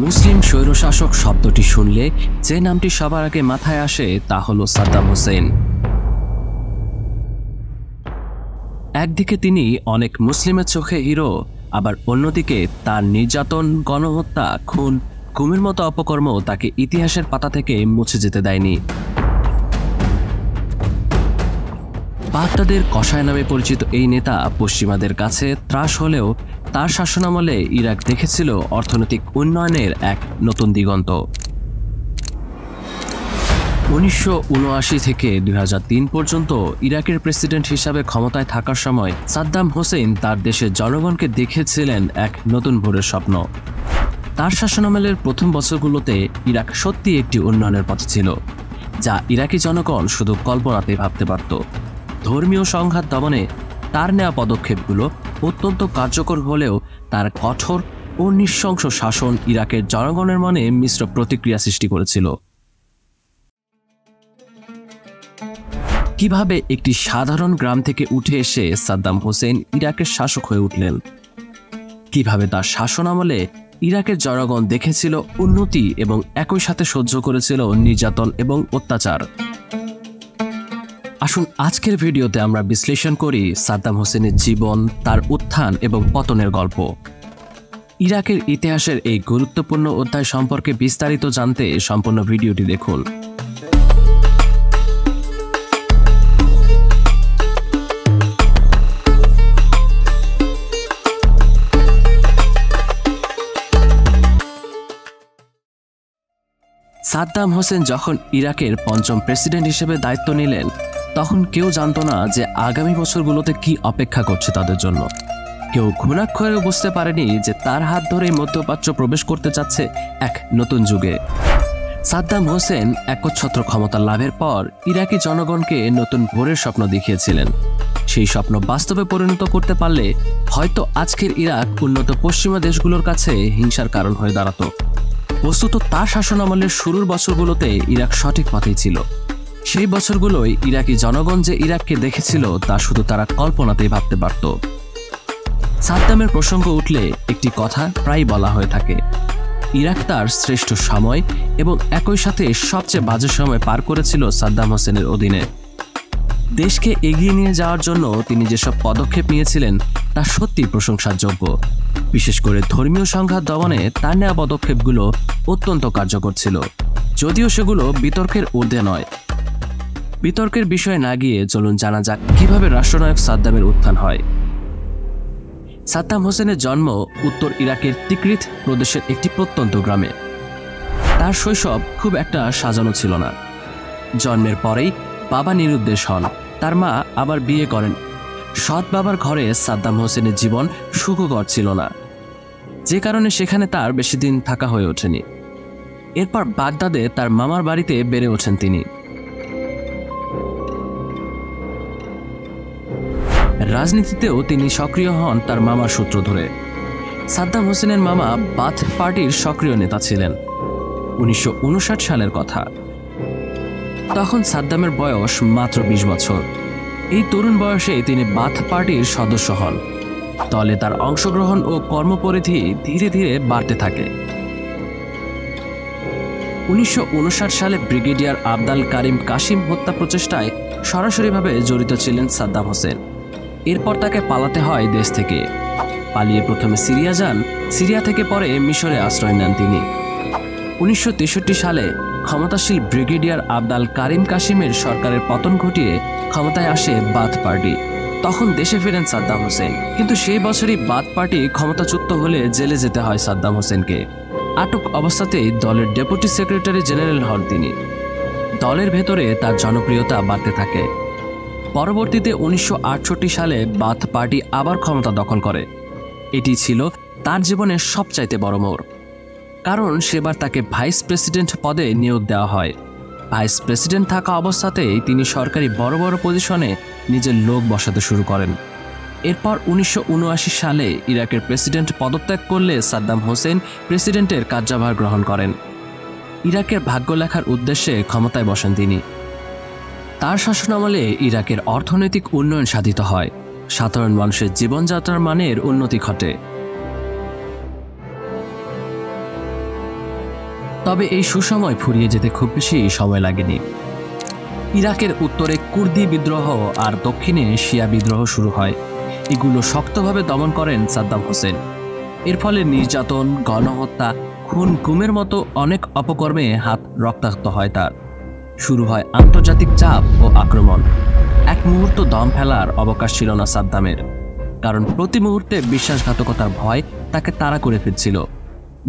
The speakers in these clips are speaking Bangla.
মুসলিম স্বৈরশাসক শব্দটি শুনলে যে নামটি সবার আগে মাথায় আসে তা হলো সাদ্দাম হোসেন। একদিকে তিনি অনেক মুসলিমের চোখে হিরো, আবার অন্যদিকে তার নির্যাতন, গণহত্যা, খুন, গুমের মতো অপকর্ম তাকে ইতিহাসের পাতা থেকে মুছে যেতে দেয়নি। বাগদাদের কসাই নামে পরিচিত এই নেতা পশ্চিমাদের কাছে ত্রাস হলেও তার শাসনামলে ইরাক দেখেছিল অর্থনৈতিক উন্নয়নের এক নতুন দিগন্ত। 1979 থেকে 2003 পর্যন্ত ইরাকের প্রেসিডেন্ট হিসাবে ক্ষমতায় থাকার সময় সাদ্দাম হোসেন তার দেশের জনগণকে দেখিয়েছিলেন এক নতুন ভোরের স্বপ্ন। তার শাসনামলের প্রথম বছরগুলোতে ইরাক সত্যি একটি উন্নয়নের পথে ছিল, যা ইরাকি জনগণ শুধু কল্পনাতেই ভাবতে পারত। ধর্মীয় সংঘাত দমনে তার নেওয়া পদক্ষেপগুলো অত্যন্ত কার্যকর হলেও তার কঠোর ও নৃশংস শাসন ইরাকের জনগণের মনে মিশ্র প্রতিক্রিয়া সৃষ্টি করেছিল। কিভাবে একটি সাধারণ গ্রাম থেকে উঠে এসে সাদ্দাম হোসেন ইরাকের শাসক হয়ে উঠলেন? কিভাবে তার শাসন আমলে ইরাকের জনগণ দেখেছিল উন্নতি এবং একই সাথে সহ্য করেছিল নির্যাতন এবং অত্যাচার? আসুন আজকের ভিডিওতে আমরা বিশ্লেষণ করি সাদ্দাম হোসেনের জীবন, তার উত্থান এবং পতনের গল্প। ইরাকের ইতিহাসের এই গুরুত্বপূর্ণ অধ্যায় সম্পর্কে বিস্তারিত জানতে সম্পূর্ণ ভিডিওটি দেখুন। সাদ্দাম হোসেন যখন ইরাকের পঞ্চম প্রেসিডেন্ট হিসেবে দায়িত্ব নিলেন, তখন কেউ জানত না যে আগামী বছরগুলোতে কি অপেক্ষা করছে তাদের জন্য। কেউ ঘুণাক্ষরেও বুঝতে পারেনি যে তার হাত ধরে মধ্যপ্রাচ্য প্রবেশ করতে যাচ্ছে এক নতুন যুগে। সাদ্দাম হোসেন একচ্ছত্র ক্ষমতা লাভের পর ইরাকি জনগণকে নতুন ভোরের স্বপ্ন দেখিয়েছিলেন। সেই স্বপ্ন বাস্তবে পরিণত করতে পারলে হয়তো আজকের ইরাক উন্নত পশ্চিমা দেশগুলোর কাছে হিংসার কারণ হয়ে দাঁড়াতো। বস্তুত তার শাসনামলের শুরুর বছরগুলোতে ইরাক সঠিক পথেই ছিল। সেই বছরগুলোই ইরাকি জনগণ যে ইরাককে দেখেছিল তা শুধু তারা কল্পনাতেই ভাবতে পারত। সাদ্দামের প্রসঙ্গ উঠলে একটি কথা প্রায় বলা হয়ে থাকে, ইরাক তার শ্রেষ্ঠ সময় এবং একই সাথে সবচেয়ে বাজে সময় পার করেছিল সাদ্দাম হোসেনের অধীনে। দেশকে এগিয়ে নিয়ে যাওয়ার জন্য তিনি যেসব পদক্ষেপ নিয়েছিলেন তা সত্যি প্রশংসার যোগ্য। বিশেষ করে ধর্মীয় সংঘাত দমনে তার নেওয়া পদক্ষেপগুলো অত্যন্ত কার্যকর ছিল, যদিও সেগুলো বিতর্কের ঊর্ধ্বে নয়। বিতর্কের বিষয়ে না গিয়ে চলুন জানা যাক কিভাবে রাষ্ট্রনায়ক সাদ্দামের উত্থান হয়। সাদ্দাম হোসেনের জন্ম উত্তর ইরাকের তিকরিত প্রদেশের একটি প্রত্যন্ত গ্রামে। তার শৈশব খুব একটা সাজানো ছিল না। জন্মের পরেই বাবা নিরুদ্দেশ হন, তার মা আবার বিয়ে করেন। সৎ বাবার ঘরে সাদ্দাম হোসেনের জীবন সুখকর ছিল না, যে কারণে সেখানে তার বেশি দিন থাকা হয়ে ওঠেনি। এরপর বাগদাদে তার মামার বাড়িতে বেড়ে ওঠেন তিনি। রাজনীতিতেও তিনি সক্রিয় হন তার মামার সূত্র ধরে। সাদ্দাম হোসেনের মামা বাথ পার্টির সক্রিয় নেতা ছিলেন। 1959 সালের কথা। তখন সাদ্দামের বয়স মাত্র 20 বছর। এই তরুণ বয়সে তিনি বাথ পার্টির সদস্য হন। দলে তার অংশগ্রহণ ও কর্মপরিধি ধীরে ধীরে বাড়তে থাকে। 1959 সালে ব্রিগেডিয়ার আবদাল কারিম কাসিম হত্যা প্রচেষ্টায় সরাসরিভাবে জড়িত ছিলেন সাদ্দাম হোসেন। এরপর তাকে পালাতে হয় দেশ থেকে। পালিয়ে প্রথমে সিরিয়া যান, সিরিয়া থেকে পরে মিশরে আশ্রয় নেন তিনি। 1963 সালে ক্ষমতাশীল ব্রিগেডিয়ার আবদাল কারিম কাসিমের সরকারের পতন ঘটিয়ে ক্ষমতায় আসে বাথ পার্টি। তখন দেশে ফেরেন সাদ্দাম হোসেন, কিন্তু সেই বছরই বাথ পার্টি ক্ষমতাচ্যুত হলে জেলে যেতে হয় সাদ্দাম হোসেনকে। আটক অবস্থাতেই দলের ডেপুটি সেক্রেটারি জেনারেল হন তিনি। দলের ভেতরে তার জনপ্রিয়তা বাড়তে থাকে। পরবর্তীতে 1968 সালে বাথ পার্টি আবার ক্ষমতা দখল করে। এটি ছিল তার জীবনের সবচাইতে বড় মোড়, কারণ সেবার তাকে ভাইস প্রেসিডেন্ট পদে নিয়োগ দেওয়া হয়। ভাইস প্রেসিডেন্ট থাকা অবস্থাতেই তিনি সরকারি বড় বড় পজিশনে নিজের লোক বসাতে শুরু করেন। এরপর 1979 সালে ইরাকের প্রেসিডেন্ট পদত্যাগ করলে সাদ্দাম হোসেন প্রেসিডেন্টের কার্যভার গ্রহণ করেন। ইরাকের ভাগ্য লেখার উদ্দেশ্যে ক্ষমতায় বসেন তিনি। তার শাসনামলে ইরাকের অর্থনৈতিক উন্নয়ন সাধিত হয়, সাধারণ মানুষের জীবনযাত্রার মানের উন্নতি ঘটে। তবে এই সুসময় ফুরিয়ে যেতে খুব বেশি সময় লাগেনি। ইরাকের উত্তরে কুর্দি বিদ্রোহ আর দক্ষিণে শিয়া বিদ্রোহ শুরু হয়। এগুলো শক্তভাবে দমন করেন সাদ্দাম হোসেন। এর ফলে নির্যাতন, গণহত্যা, খুন গুমের মতো অনেক অপকর্মে হাত রক্তাক্ত হয় তার। শুরু হয় আন্তর্জাতিক চাপ ও আক্রমণ। এক মুহূর্ত দম ফেলার অবকাশ ছিল না সাদ্দামের, কারণ প্রতি মুহূর্তে বিশ্বাসঘাতকতার ভয় তাকে তাড়া করে ফিরছিল।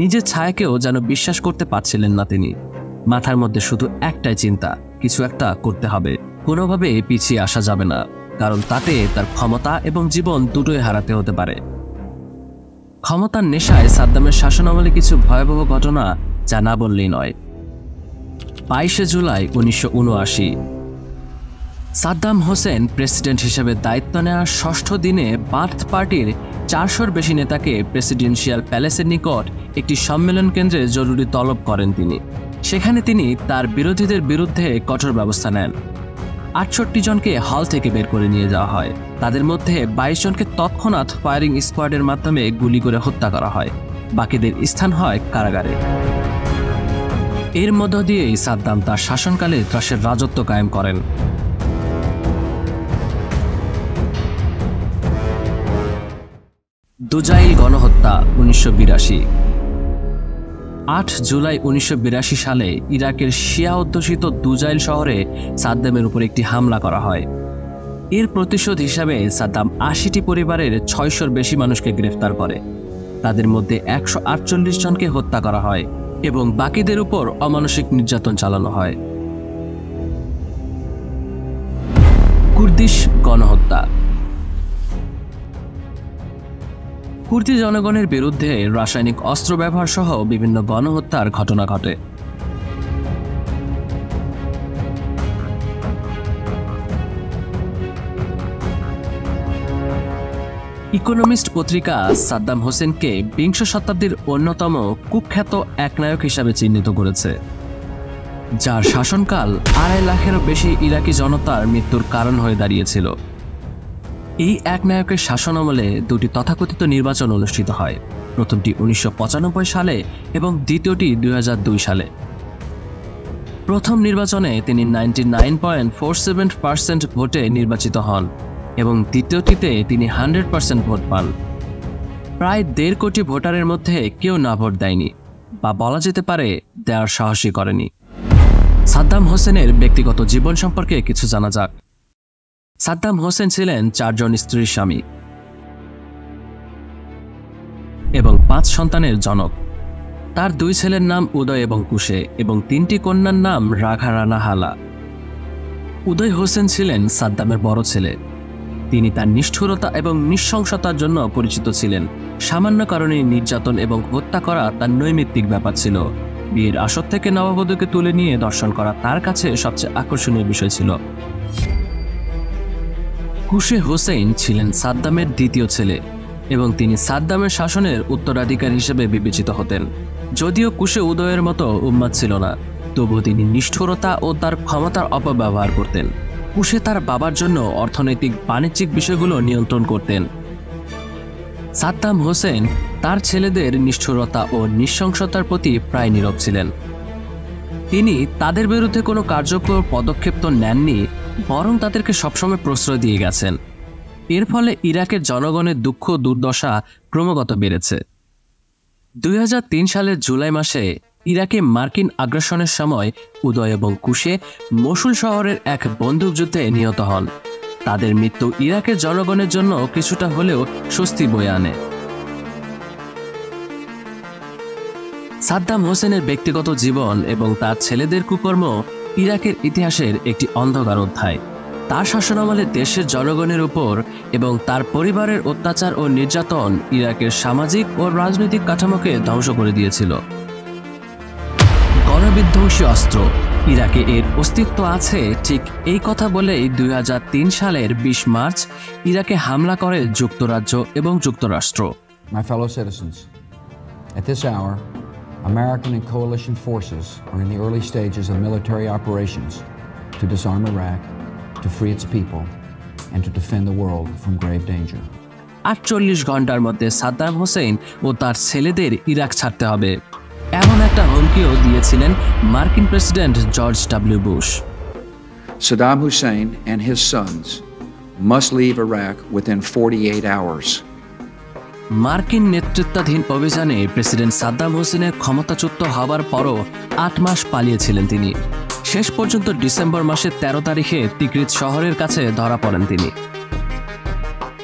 নিজের ছায়াকেও যেন বিশ্বাস করতে পারছিলেন না তিনি। মাথার মধ্যে শুধু একটাই চিন্তা, কিছু একটা করতে হবে, কোনোভাবে পিছিয়ে আসা যাবে না, কারণ তাতে তার ক্ষমতা এবং জীবন দুটোই হারাতে হতে পারে। ক্ষমতার নেশায় সাদ্দামের শাসনামলে কিছু ভয়াবহ ঘটনা যা না বললেই নয়। 22 জুলাই 1979 সাদ্দাম হোসেন প্রেসিডেন্ট হিসেবে দায়িত্ব নেওয়ার 6ষ্ঠ দিনে বাথ পার্টির 400-র বেশি নেতাকে প্রেসিডেন্সিয়াল প্যালেসের নিকট একটি সম্মেলন কেন্দ্রে জরুরি তলব করেন তিনি। সেখানে তিনি তার বিরোধীদের বিরুদ্ধে কঠোর ব্যবস্থা নেন। 68 জনকে হল থেকে বের করে নিয়ে যাওয়া হয়। তাদের মধ্যে 22 জনকে তৎক্ষণাৎ ফায়ারিং স্কোয়াডের মাধ্যমে গুলি করে হত্যা করা হয়। বাকিদের স্থান হয় কারাগারে। এর মধ্য দিয়েই সাদ্দাম তার শাসনকালে ত্রাসের রাজত্ব কায়েম করেন। দুজাইল গণহত্যা 1982। 8 জুলাই 1982 সালে ইরাকের শিয়া অধ্যুষিত দুজাইল শহরে সাদ্দামের উপর একটি হামলা করা হয়। এর প্রতিশোধ হিসাবে সাদ্দাম 80টি পরিবারের 600-র বেশি মানুষকে গ্রেফতার করে। তাদের মধ্যে 148 জনকে হত্যা করা হয় এবং বাকিদের উপর অমানসিক নির্যাতন চালানো হয়। কুর্দিশ গণহত্যা। কুর্দি জনগণের বিরুদ্ধে রাসায়নিক অস্ত্র ব্যবহার সহ বিভিন্ন গণহত্যার ঘটনা ঘটে। ইকোনমিস্ট পত্রিকা সাদ্দাম হোসেনকে 20 শতাব্দীর অন্যতম কুখ্যাত একনায়ক হিসাবে চিহ্নিত করেছে, যার শাসনকাল 2.5 লাখেরও বেশি ইরাকি জনতার মৃত্যুর কারণ হয়ে দাঁড়িয়েছিল। এই একনায়কের শাসনামলে 2টি তথাকথিত নির্বাচন অনুষ্ঠিত হয়, প্রথমটি 1995 সালে এবং দ্বিতীয়টি 2002 সালে। প্রথম নির্বাচনে তিনি 99.47% ভোটে নির্বাচিত হন এবং দ্বিতীয়টিতে তিনি 100% ভোট পান। প্রায় 1.5 কোটি ভোটারের মধ্যে কেউ না ভোট দেয়নি, বা বলা যেতে পারে দেওয়ার সাহসই করেনি। সাদ্দাম হোসেনের ব্যক্তিগত জীবন সম্পর্কে কিছু জানা যাক। সাদ্দাম হোসেন ছিলেন 4 জন স্ত্রীর স্বামী এবং 5 সন্তানের জনক। তার 2 ছেলের নাম উদয় এবং কুশে এবং 3টি কন্যার নাম রাঘা, রানা, হালা। উদয় হোসেন ছিলেন সাদ্দামের বড় ছেলে। তিনি তার নিষ্ঠুরতা এবং নৃশংসতার জন্য পরিচিত ছিলেন। সামান্য কারণে নির্যাতন এবং হত্যা করা তার নৈমিত্তিক ব্যাপার ছিল। বিয়ের আসর থেকে নববধূকে তুলে নিয়ে দর্শন করা তার কাছে সবচেয়ে আকর্ষণীয় বিষয় ছিল। কুশে হোসেন ছিলেন সাদ্দামের দ্বিতীয় ছেলে এবং তিনি সাদ্দামের শাসনের উত্তরাধিকারী হিসেবে বিবেচিত হতেন। যদিও কুশে উদয়ের মতো উম্মাদ ছিল না, তবুও তিনি নিষ্ঠুরতা ও তার ক্ষমতার অপব্যবহার করতেন। কুশে তার বাবার জন্য অর্থনৈতিক বাণিজ্যিক বিষয়গুলো নিয়ন্ত্রণ করতেন। সাদ্দাম হোসেন তার ছেলেদের নিষ্ঠুরতা ও নৃশংসতার প্রতি প্রায় নীরব ছিলেন। তিনি তাদের বিরুদ্ধে কোনো কার্যকর পদক্ষেপ তো নেননি, বরং তাদেরকে সবসময় প্রশ্রয় দিয়ে গেছেন। এর ফলে ইরাকের জনগণের দুঃখ দুর্দশা ক্রমাগত বেড়েছে। 2003 সালের জুলাই মাসে ইরাকে মার্কিন আগ্রাসনের সময় উদয় এবং কুশে মসুল শহরের এক বন্দুকযুদ্ধে নিহত হন। তাদের মৃত্যু ইরাকের জনগণের জন্য কিছুটা হলেও স্বস্তি বয়ে আনে। সাদ্দাম হোসেনের ব্যক্তিগত জীবন এবং তার ছেলেদের কুকর্ম ইরাকের ইতিহাসের একটি অন্ধকার অধ্যায়। তার শাসনামলে দেশের জনগণের উপর এবং তার পরিবারের অত্যাচার ও নির্যাতন ইরাকের সামাজিক ও রাজনৈতিক কাঠামোকে ধ্বংস করে দিয়েছিল। গণবিধ্বংসী অস্ত্র। ইরাকে এর অস্তিত্ব আছে ঠিক এই কথা বলেই 2003 সালের 20 মার্চ ইরাকে হামলা করে যুক্তরাজ্য এবং যুক্তরাষ্ট্র। My fellow citizens, at this hour, American and coalition forces are in the early stages of military operations to disarm Iraq, to free its people, and to defend the world from grave danger. 48 ঘন্টার মধ্যে সাদ্দাম হোসেন ও তার ছেলেদের ইরাক ছাড়তে হবে। এমন একটা হুমকিও দিয়েছিলেন মার্কিন president George W Bush. Saddam Hussein and his sons must leave Iraq within 48 hours. মার্কিন নেতৃত্বাধীন অভিযানে প্রেসিডেন্ট সাদ্দাম হোসেনের ক্ষমতাচ্যুত হবার পরও 8 মাস পালিয়েছিলেন তিনি। শেষ পর্যন্ত ডিসেম্বর মাসের 13 তারিখে তিকরিত শহরের কাছে ধরা পড়েন তিনি।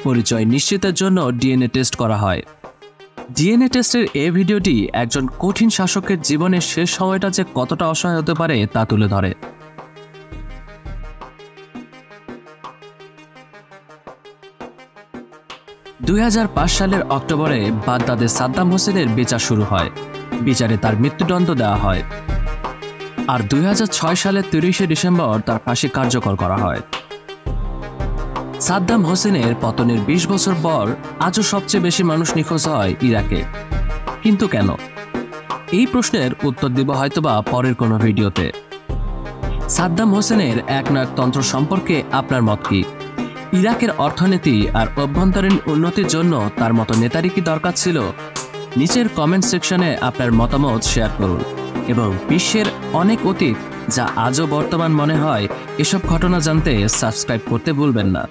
পরিচয় নিশ্চিতের জন্য ডিএনএ টেস্ট করা হয়। ডিএনএ টেস্টের এই ভিডিওটি একজন কঠিন শাসকের জীবনের শেষ সময়টা যে কতটা অসহায় হতে পারে তা তুলে ধরে। 2005 সালের অক্টোবরে বাগদাদে সাদ্দাম হোসেনের বিচার শুরু হয়। বিচারে তার মৃত্যুদণ্ড দেওয়া হয়, আর 2006 সালের 30 ডিসেম্বর তার ফাঁসি কার্যকর করা হয়। সাদ্দাম হোসেনের পতনের 20 বছর পর আজও সবচেয়ে বেশি মানুষ নিখোঁজ হয় ইরাকে। কিন্তু কেন? এই প্রশ্নের উত্তর দিব হয়তোবা পরের কোনো ভিডিওতে। সাদ্দাম হোসেনের একনায়কতন্ত্র সম্পর্কে আপনার মত কি? ইরাকের অর্থনীতি আর অভ্যন্তরীণ উন্নতির জন্য তার মতো নেতারই কি দরকার ছিল? নিচের কমেন্ট সেকশনে আপনার মতামত শেয়ার করুন এবং বিশ্বের অনেক অতীত যা আজও বর্তমান মনে হয় এসব ঘটনা জানতে সাবস্ক্রাইব করতে ভুলবেন না।